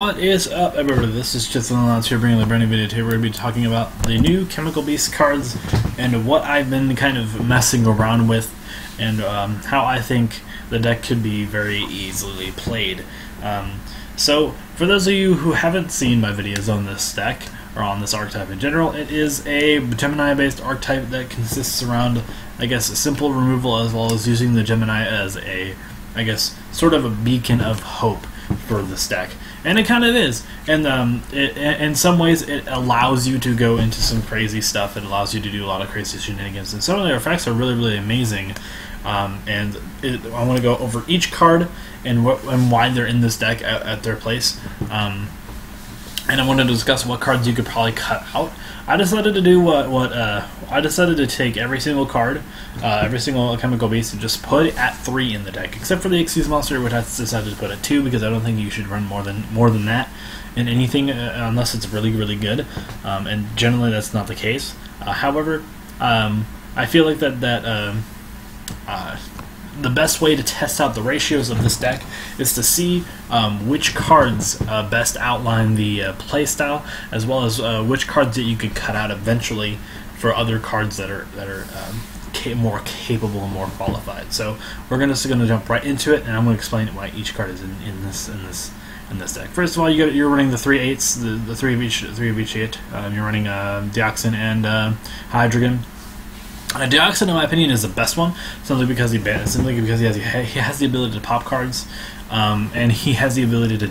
What is up, everybody? This is just here bringing the brand new video today. We're going to be talking about the new Chemical Beast cards and what I've been kind of messing around with and how I think the deck could be very easily played. So, for those of you who haven't seen my videos on this deck, or on this archetype in general, it is a Gemini-based archetype that consists around, I guess, simple removal as well as using the Gemini as a, I guess, sort of a beacon of hope for this deck. And it kind of is, and in some ways it allows you to go into some crazy stuff. It allows you to do a lot of crazy shenanigans, and some of their effects are really, really amazing. I want to go over each card and why they're in this deck at their place. And I want to discuss what cards you could probably cut out. I decided to do I decided to take every single card, every single Chemical Beast, and just put it at 3 in the deck, except for the Xyz Monster, which I decided to put at 2 because I don't think you should run more than that in anything unless it's really, really good. And generally that's not the case. However, I feel like the best way to test out the ratios of this deck is to see which cards best outline the playstyle, as well as which cards that you could cut out eventually for other cards that are more capable and more qualified. So we're just gonna jump right into it, and I'm gonna explain why each card is in this deck. First of all, you're running the 3/8s, the 3 of each 8. You're running Deoxin and Hydreigon. Deoxin, in my opinion, is the best one, simply because he has the ability to pop cards, and he has the ability to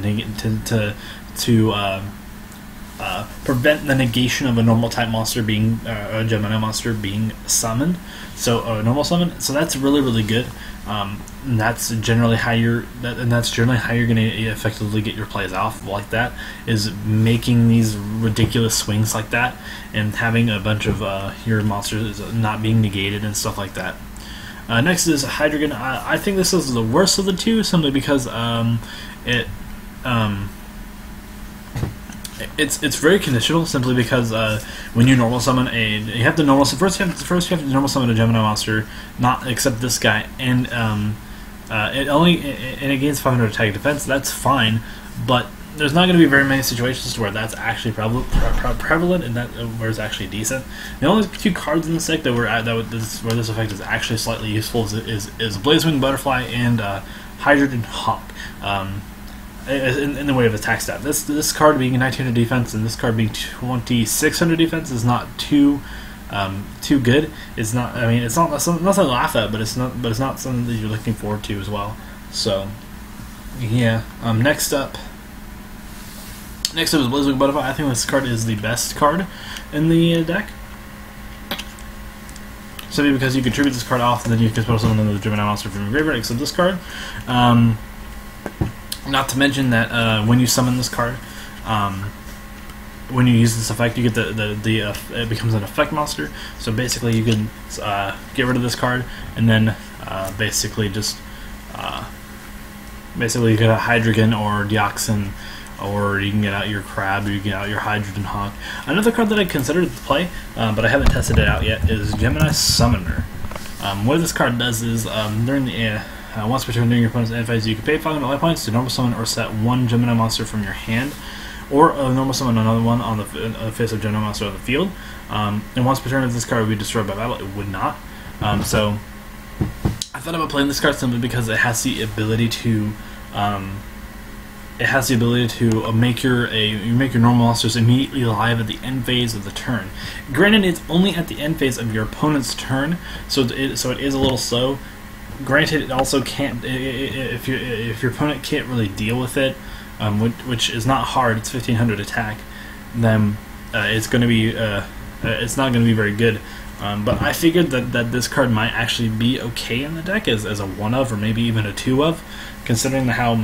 prevent the negation of a normal type monster being a Gemini monster being summoned. So a normal summon. So that's really, really good. And that's generally how you're going to effectively get your plays off like that, is making these ridiculous swings like that and having a bunch of your monsters not being negated and stuff like that. Next is Hydreigon. I think this is the worst of the two, simply because it's very conditional, simply because when you normal summon you have to normal summon a Gemini monster, not except this guy, and it gains 500 attack defense. That's fine, but there's not going to be very many situations where that's actually prevalent and where it's actually decent. The only two cards in this deck where this effect is actually slightly useful is Blazewing Butterfly and Hydreigon Hawk. In the way of attack stat, this card being 1900 defense and this card being 2600 defense is not too good. It's not. I mean, it's not something to laugh at, but it's not something that you're looking forward to as well. So, yeah. Next up is Blazewing Butterfly. I think this card is the best card in the deck, simply because you contribute this card off, and then you can put someone in the Gemini monster from your graveyard, except this card. Not to mention that when you summon this card, when you use this effect, you get it becomes an effect monster. So basically, you can get rid of this card, and then basically you get a Hydreigon or Deoxin, or you can get out your Crab, or you can get out your Hydreigon Hawk. Another card that I considered to play, but I haven't tested it out yet, is Gemini Summoner. What this card does is during the once per turn during your opponent's end phase, you can pay 500 life points to normal summon or set one Gemini monster from your hand, or normal summon another one on the face of Gemini monster on the field. And once per turn, if this card would be destroyed by battle, it would not. So I thought about playing this card simply because it has the ability to make your normal monsters immediately alive at the end phase of the turn. Granted, it's only at the end phase of your opponent's turn, so it is a little slow. Granted, it also can't, if your opponent can't really deal with it, which is not hard. It's 1500 attack. Then it's going to be it's not going to be very good. But I figured that this card might actually be okay in the deck as a 1 of, or maybe even a 2 of, considering how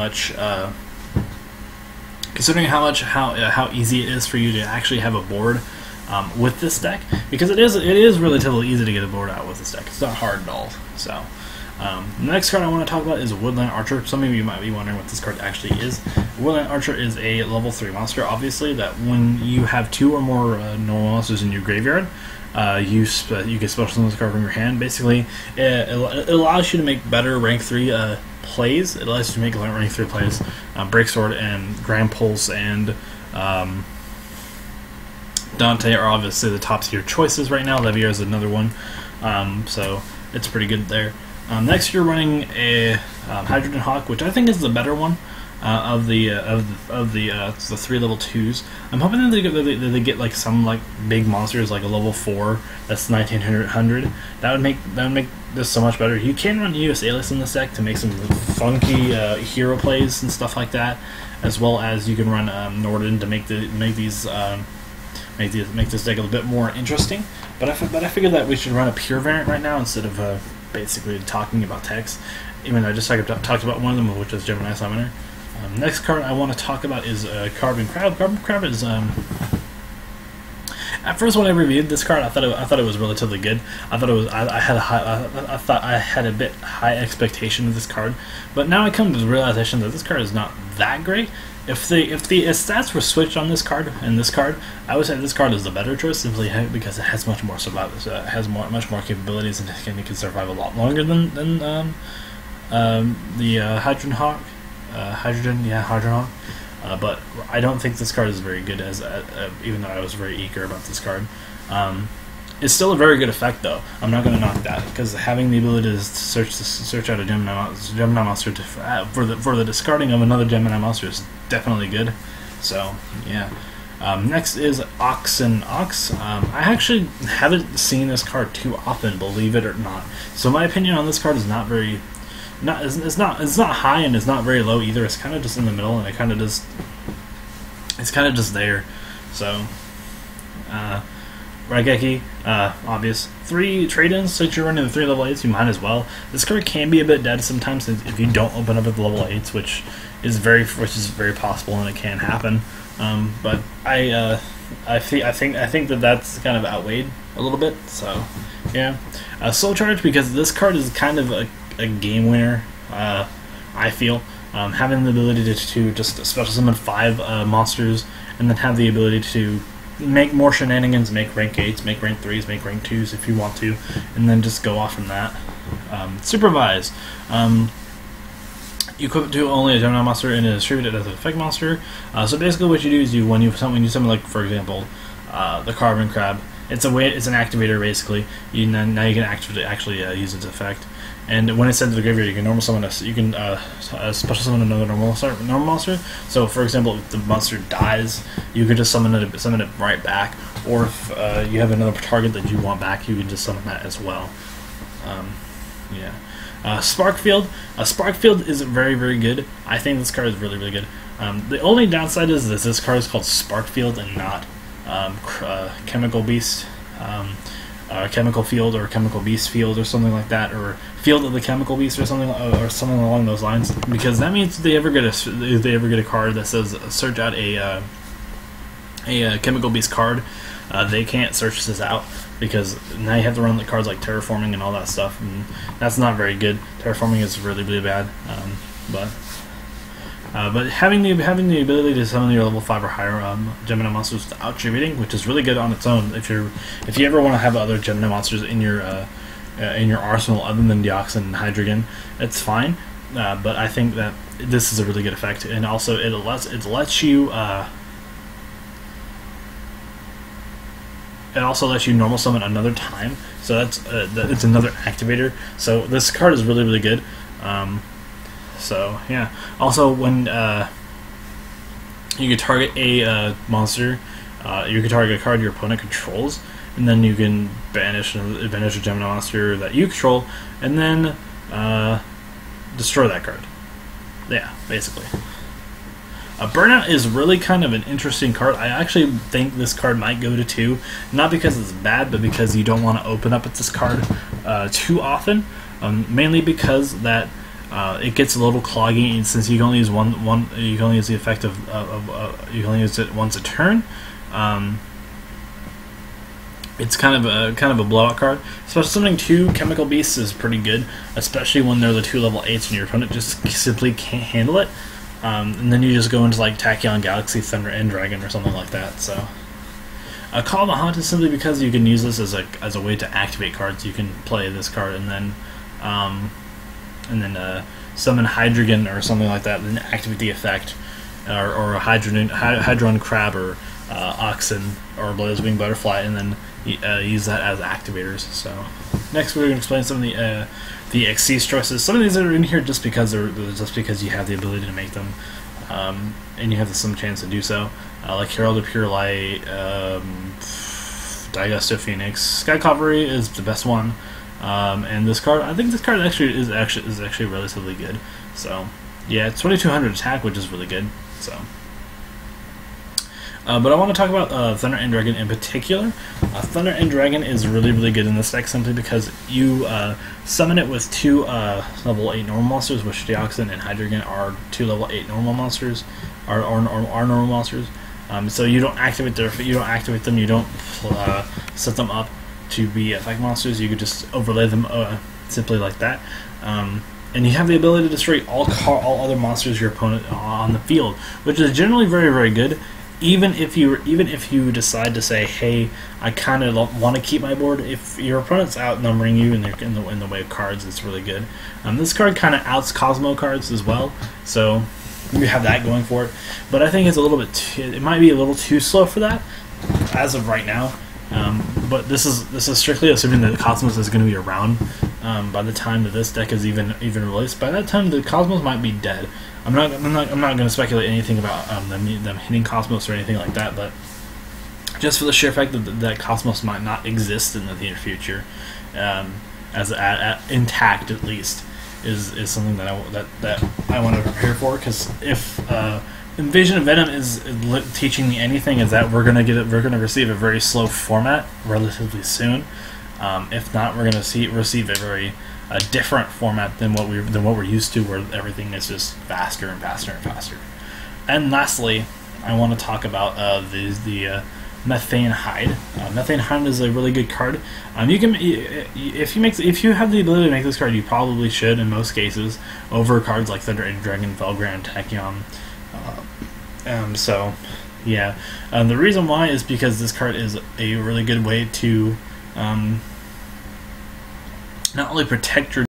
easy it is for you to actually have a board with this deck, because it is relatively easy to get a board out with this deck. It's not hard at all. So. The next card I want to talk about is Woodland Archer. Some of you might be wondering what this card actually is. Woodland Archer is a level 3 monster, obviously, that when you have 2 or more normal monsters in your graveyard, you get special summon this card from your hand. Basically, it allows you to make better rank 3 plays. It allows you to make rank 3 plays. Break Sword and Grand Pulse and Dante are obviously the top tier choices right now. Levier is another one, so it's pretty good there. Next, you're running a Hydrogen Hawk, which I think is the better one of the 3 level 2s. I'm hoping that they get like some like big monsters, like a level 4 that's 1900. That would make this so much better. You can run US Alias in this deck to make some funky hero plays and stuff like that, as well as you can run Norden to make this deck a little bit more interesting. But I figured that we should run a pure variant right now instead of basically talking about text. Even though I just talked about one of them, which is Gemini Summoner. Next card I want to talk about is Carbon Crab. Carbon Crab is at first when I reviewed this card, I thought it was relatively good. I thought I had a bit high expectation of this card, but now I come to the realization that this card is not that great. If the stats were switched on this card and this card, I would say this card is the better choice simply because it has much more much more capabilities, and it can survive a lot longer than the Hydrogen Hawk. Hydrogen Hawk. But I don't think this card is very good, as even though I was very eager about this card. It's still a very good effect, though. I'm not going to knock that, because having the ability to search out a Gemini monster for the discarding of another Gemini monster is definitely good. So yeah. Next is Ox and Ox. I actually haven't seen this card too often, believe it or not. So my opinion on this card is not very. It's not high and it's not very low either. It's kind of just in the middle, and it's kind of just there. So, Raigeki, obvious. 3 trade-ins, since you're running the 3 level 8s, you might as well. This card can be a bit dead sometimes if you don't open up at the level 8s, which is very possible, and it can happen. But I think that's kind of outweighed a little bit. So, yeah. Soul Charge, because this card is kind of a game winner, I feel. Having the ability to just special summon 5 monsters, and then have the ability to make more shenanigans, make rank 8s, make rank 3s, make rank 2s if you want to, and then just go off from that. Supervise. You equip it to only a Gemini monster and distribute it as an effect monster. So basically what you do is when you summon like, for example, the Carbon Crab, it's an activator basically. Now you can actually use its effect. And when it's sent to the graveyard, you can normal summon special summon another normal monster. So, for example, if the monster dies, you could just summon it right back. Or if you have another target that you want back, you can just summon that as well. Yeah. Sparkfield. Sparkfield is very, very good. I think this card is really, really good. The only downside is that this card is called Sparkfield and not Chemical Beast. Chemical Field or Chemical Beast Field or something like that, or Field of the Chemical Beast or something along those lines, because that means if they ever get a card that says search out a Chemical Beast card, they can't search this out, because now you have to run the cards like Terraforming and all that stuff, and that's not very good. Terraforming is really, really bad, but having the ability to summon your level 5 or higher Gemini monsters without attributing, which is really good on its own. If you ever want to have other Gemini monsters in your arsenal other than Deoxys and Hydrogen, it's fine. But I think that this is a really good effect, and also it lets you normal summon another time. So it's another activator. So this card is really, really good. So yeah. Also, when you can target a monster, you can target a card your opponent controls, and then you can banish a Gemini monster that you control, and then destroy that card. Yeah, basically. Burnout is really kind of an interesting card. I actually think this card might go to 2, not because it's bad, but because you don't want to open up at this card too often. Mainly because that. It gets a little cloggy, and since you can only use you can only use the effect of you can only use it once a turn. It's kind of a blowout card. Special summoning 2 Chemical Beasts is pretty good, especially when they're the 2 level 8s and your opponent just simply can't handle it. And then you just go into like Tachyon, Galaxy, Thunder, and Dragon or something like that. So Call of the Hunt is simply because you can use this as a way to activate cards. You can play this card and then summon Hydreigon or something like that, and then activate the effect, or a Hydron Crab or Oxen or Blazewing Butterfly, and then use that as activators. So next we're going to explain some of the XC stresses. Some of these are in here just because you have the ability to make them, and you have some chance to do so. Like Herald of Pure Light, Daigusto Phoenix, Sky Cavalry is the best one, and this card, I think this card is actually relatively good. So yeah, it's 2200 attack, which is really good. So. But I want to talk about Thunder End Dragon in particular. Thunder End Dragon is really good in this deck simply because you summon it with 2 level 8 normal monsters, which Deoxys and Hydreigon are 2 level 8 normal monsters, are normal monsters. So you don't activate them, you don't set them up to be effect monsters. You could just overlay them simply like that. And you have the ability to destroy all other monsters your opponent on the field, which is generally very good. Even if you decide to say, hey, I kind of want to keep my board, if your opponent's outnumbering you in the way of cards, it's really good. This card kind of outs Cosmo cards as well, so you have that going for it. But I think it's a little bit it might be a little too slow for that as of right now. But this is strictly assuming that Cosmos is going to be around by the time that this deck is even released. By that time, the Cosmos might be dead. I'm not going to speculate anything about them hitting Cosmos or anything like that, but just for the sheer fact that Cosmos might not exist in the near future, as intact at least, is something that I want to prepare for. Because if Invasion of Venom is teaching me anything, is that we're gonna receive a very slow format relatively soon. If not, we're gonna receive a very different format than what we're used to, where everything is just faster and faster and faster. And lastly, I want to talk about the Methane Hide. Methane Hide is a really good card. You can if you have the ability to make this card, you probably should in most cases over cards like Thunder End Dragon, Velgrand, Tachyon. So yeah, the reason why is because this card is a really good way to not only protect your